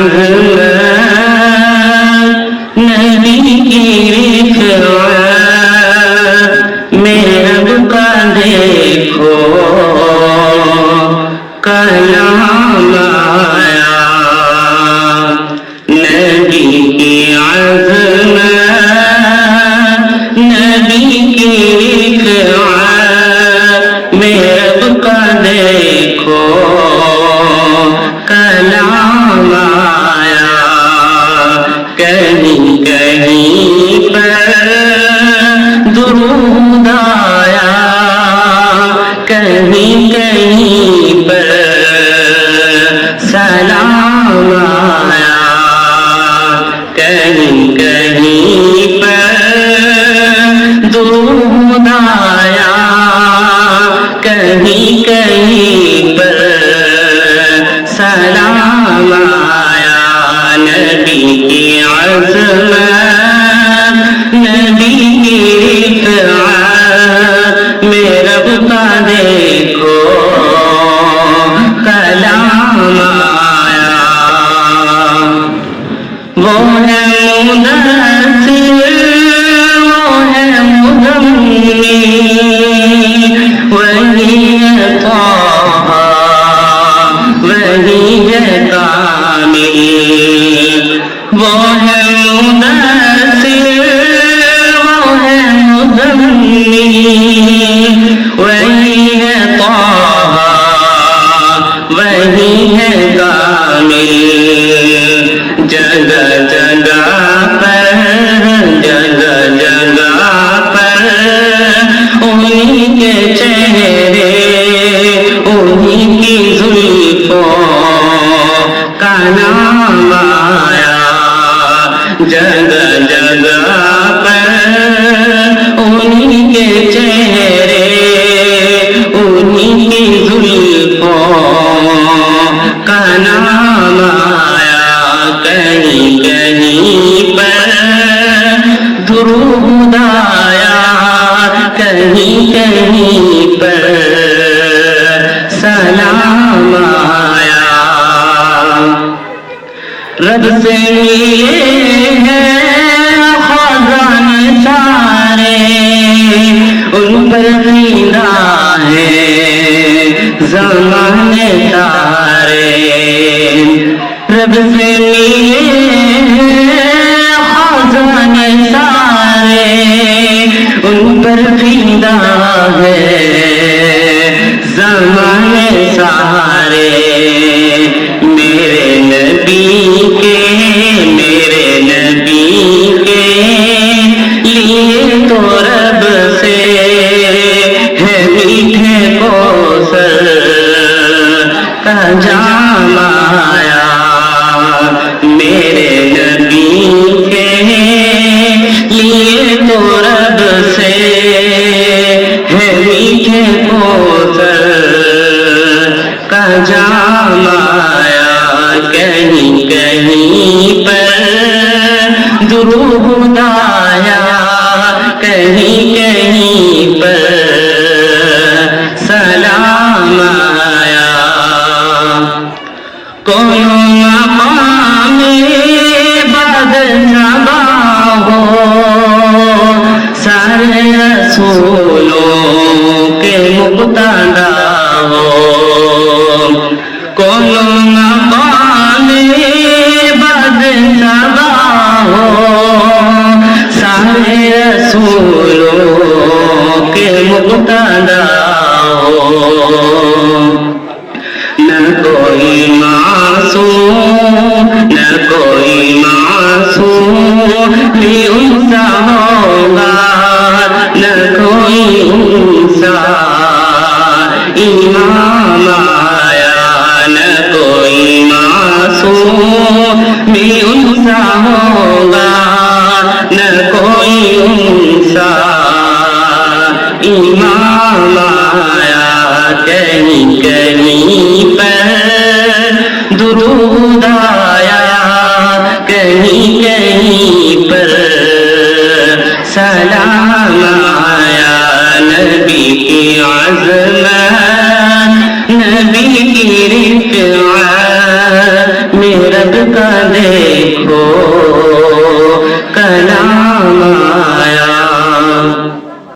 عظمت نبی کی رفعت میں رب کا دیکھو کلام آیا نبی کی عظمت نبی کی رفعت میں رب کا دیکھو کلام آیا کہیں کہیں پر درود آیا کہیں کہیں پر سلام آیا کہیں کہیں پر درود آیا کہیں کہیں پر سلام آیا نبی کی عظمت نبی کی رفعت میں رب کا دیکھو کلام آیا وہ ہے مدثر وہ ہے مزمل وہی ہے طہ وہی ہے کامل وہ ہے مدثر وہ ہے مزمل وہی ہے طہ وہی ہے کامل جگہ جگہ پر جگہ جگہ پر انہی کے چہرے انہی کی زلفوں کا نام آیا جگہ جگہ پر انہی کے چہرے انہی کی زلفوں کا نام آیا کہیں کہیں پر درود آیا کہیں کہیں پر سلام آیا رب سے ملے ہیں خزانے سارے ان پر فدا ہے زمانے سارے رب سے ملے خزانے سارے ان پر فدا ہے زمانے سارے میرے نبی کے لیے تو رب سے ہے میٹھے کوثر کا جام آیا میرے نبی کے لیے تو رب سے ہے میٹھے کوثر کا جام آیا کہیں کہیں پر درود آیا کہیں کہیں پر سلام آیا کوئی مقام بدنما ہو سارے رسولوں کے مقتدا ہو کوئی مقام بدنما ہو سارے رسولوں کے مقتدا ہو نہ کوئی معصوم نہ کوئی معصوم بھی انسا ہوگا نہ کوئی انسا امام آیا نہ کوئی معصوم بھی انسا ہوگا نہ کوئی انسا امام آیا کہیں کہیں پر درود